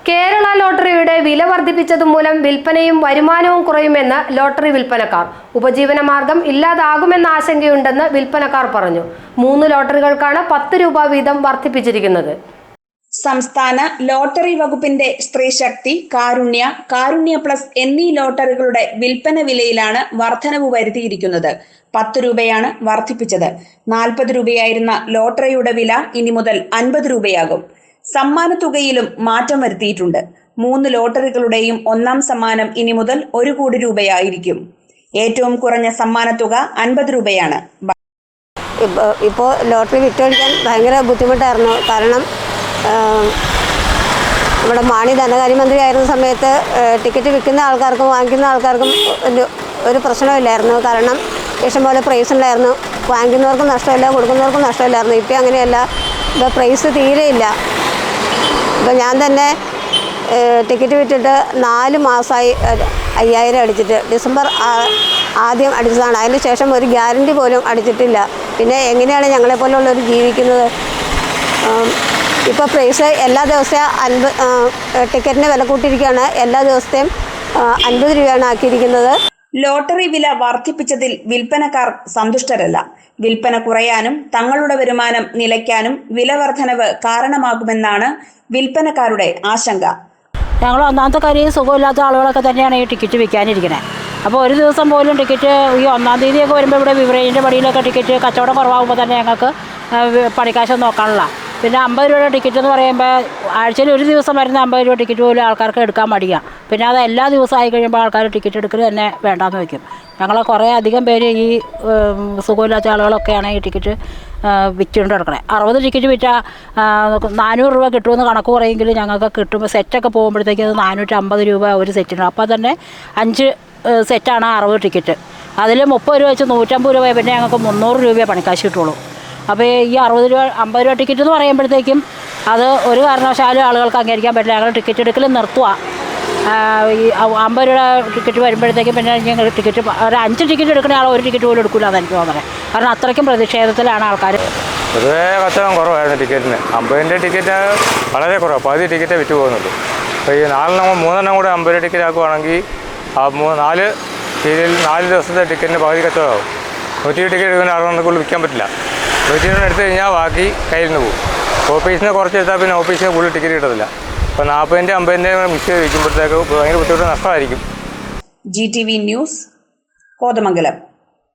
കേരള ലോട്ടറിയുടെ വില വർദ്ധിപ്പിച്ചതുമൂലം വിൽപ്പനയും വരുമാനവും കുറയുമെന്ന് ലോട്ടറി വിൽപ്പനക്കാർ. ഉപജീവന മാർഗം ഇല്ലാതാകുമെന്ന ആശങ്കയുണ്ടെന്ന് വിൽപ്പനക്കാർ പറഞ്ഞു. 3 ലോട്ടറികൾക്കാണ് 10 രൂപ വീതം വർദ്ധിപ്പിച്ചിരിക്കുന്നത്. സംസ്ഥാന ലോട്ടറി വകുപ്പിന്റെ സ്ത്രീശക്തി, കാരുണ്യ പ്ലസ് എന്നീ ലോട്ടറികളുടെ വിൽപ്പന വിലയിലാണ് വർധനവ് വരുത്തിയിരിക്കുന്നത്. 10 രൂപയാണ് വർദ്ധിപ്പിച്ചത്. 40 രൂപയായിരുന്ന ലോട്ടറിയുടെ വില ഇനി മുതൽ 50 രൂപയാകും. സമ്മാനത്തുകയിലും മാറ്റം വരുത്തിയിട്ടുണ്ട്. 3 ലോട്ടറികളുടെയും ഒന്നാം സമ്മാനം ഇനി മുതൽ 1 കോടി രൂപയായിരിക്കും. ഏറ്റവും കുറഞ്ഞ സമ്മാനത്തുക 50 രൂപയാണ്. ഇപ്പോൾ ലോട്ടറി വിറ്റഴിക്കാൻ ഭയങ്കര ബുദ്ധിമുട്ടായിരുന്നു. കാരണം നമ്മുടെ മാണി ധനകാര്യമന്ത്രി ആയിരുന്ന സമയത്ത് ടിക്കറ്റ് വിൽക്കുന്ന ആൾക്കാർക്കും വാങ്ങിക്കുന്ന ആൾക്കാർക്കും ഒരു പ്രശ്നമില്ലായിരുന്നു. കാരണം ഇഷ്ടംപോലെ പ്രൈസ് ഉണ്ടായിരുന്നു. വാങ്ങിക്കുന്നവർക്കും നഷ്ടമില്ല, കൊടുക്കുന്നവർക്കും നഷ്ടമില്ലായിരുന്നു. ഇപ്പം അങ്ങനെയല്ല. ഇപ്പോൾ പ്രൈസ് തീരെയില്ല. ഇപ്പോൾ ഞാൻ തന്നെ ടിക്കറ്റ് വിറ്റിട്ട് 4 മാസമായി 5000 അടിച്ചിട്ട്. ഡിസംബർ ആദ്യം അടിച്ചതാണ്. അതിന് ശേഷം ഒരു ഗ്യാരണ്ടി പോലും അടിച്ചിട്ടില്ല. പിന്നെ എങ്ങനെയാണ് ഞങ്ങളെപ്പോലുള്ളവർ ജീവിക്കുന്നത്? ഇപ്പോൾ പ്രൈസ് എല്ലാ ദിവസവും ടിക്കറ്റിന് വില കൂട്ടിയിരിക്കുകയാണ്. എല്ലാ ദിവസത്തെയും 50 രൂപയാണ് ആക്കിയിരിക്കുന്നത്. ലോട്ടറി വില വർദ്ധിപ്പിച്ചതിൽ വിൽപ്പനക്കാർ സന്തുഷ്ടരല്ല. വിൽപ്പന കുറയാനും തങ്ങളുടെ വരുമാനം നിലയ്ക്കാനും വില വർധനവ് കാരണമാകുമെന്നാണ് വിൽപ്പനക്കാരുടെ ആശങ്ക. ഞങ്ങൾ ഒന്നാമത്തെ കാര്യം സുഖമില്ലാത്ത ആളുകളൊക്കെ തന്നെയാണ് ഈ ടിക്കറ്റ് വിൽക്കാനിരിക്കുന്നത്. അപ്പോൾ ഒരു ദിവസം പോലും ടിക്കറ്റ് ഈ 1-ാം തീയതിയൊക്കെ വരുമ്പോൾ ഇവിടെ ബിവറേജിൻ്റെ പടിയിലൊക്കെ ടിക്കറ്റ് കച്ചവടം കുറവാകുമ്പോൾ തന്നെ ഞങ്ങൾക്ക് പണിക്കാശം നോക്കാനുള്ള. പിന്നെ 50 രൂപയുടെ ടിക്കറ്റ് എന്ന് പറയുമ്പോൾ ആഴ്ചയിൽ ഒരു ദിവസം വരുന്ന 50 രൂപ ടിക്കറ്റ് പോലും ആൾക്കാർക്ക് എടുക്കാൻ മടിയാണ്. പിന്നെ അത് എല്ലാ ദിവസവും ആയി കഴിയുമ്പോൾ ആൾക്കാർ ടിക്കറ്റ് എടുക്കൽ തന്നെ വേണ്ടാന്ന് വയ്ക്കും. ഞങ്ങൾ കുറേ അധികം പേര് ഈ സുഖമില്ലാത്ത ആളുകളൊക്കെയാണ് ഈ ടിക്കറ്റ് വിറ്റുകൊണ്ട് കിടക്കണേ. 60 ടിക്കറ്റ് വിറ്റാൽ 400 രൂപ കിട്ടുമെന്ന് കണക്ക് കുറയെങ്കിൽ ഞങ്ങൾക്ക് കിട്ടുമ്പോൾ സെറ്റൊക്കെ പോകുമ്പോഴത്തേക്ക് അത് 450 രൂപ ഒരു സെറ്റിന്. അപ്പോൾ തന്നെ 5 സെറ്റാണ് 60 ടിക്കറ്റ്. അതിൽ 30 രൂപ വെച്ച് 150 രൂപ. പിന്നെ ഞങ്ങൾക്ക് 300 രൂപയെ പണിക്കാശ് കിട്ടുള്ളൂ. അപ്പോൾ ഈ 60 രൂപ 50 രൂപ ടിക്കറ്റ് എന്ന് പറയുമ്പോഴത്തേക്കും അത് ഒരു കാരണവശാലും ആളുകൾക്ക് അംഗീകരിക്കാൻ പറ്റില്ല. ഞങ്ങൾ ടിക്കറ്റ് എടുക്കൽ നിർത്തുക. ഈ 50 രൂപ ടിക്കറ്റ് വരുമ്പോഴത്തേക്കും പിന്നെ ഞങ്ങൾ ടിക്കറ്റ് ഒരു 5 ടിക്കറ്റ് എടുക്കുന്ന ആൾ 1 ടിക്കറ്റ് പോലും എടുക്കില്ല എന്ന് എനിക്ക് തോന്നുന്നത്. കാരണം അത്രയ്ക്കും പ്രതിഷേധത്തിലാണ് ആൾക്കാർ. പൊതുവേ കച്ചവടം കുറവായിരുന്നു ടിക്കറ്റിന്. 50ൻ്റെ ടിക്കറ്റ് വളരെ കുറവ്, 10 ടിക്കറ്റേ വിറ്റ് പോകുന്നുള്ളൂ. അപ്പോൾ ഈ 3 കൂടെ 50 രൂപ ടിക്കറ്റ് ആക്കുവാണെങ്കിൽ ആ 4 സീരിയൽ 4 ദിവസത്തെ ടിക്കറ്റിന് പകുതി കച്ചവടമാകും. 100 ടിക്കറ്റ് എടുക്കുന്ന ആളുകൾക്കുള്ളിൽ വിൽക്കാൻ പറ്റില്ല. 100 രൂപ എടുത്തു കഴിഞ്ഞാൽ ബാക്കി കയ്യിൽ നിന്ന് പോകും. ഓഫീസിനെ കുറച്ച് എടുത്താൽ പിന്നെ ഓഫീസിന് കൂടുതൽ ടിക്കറ്റ് കിട്ടത്തില്ല. അപ്പോൾ 40ൻ്റെ 50ൻ്റെ മിക്സ് ചെയ്ത് വയ്ക്കുമ്പോഴത്തേക്ക് ഭയങ്കര ബുദ്ധിമുട്ട് നഷ്ടമായിരിക്കും. GTV news, Kothamangalam.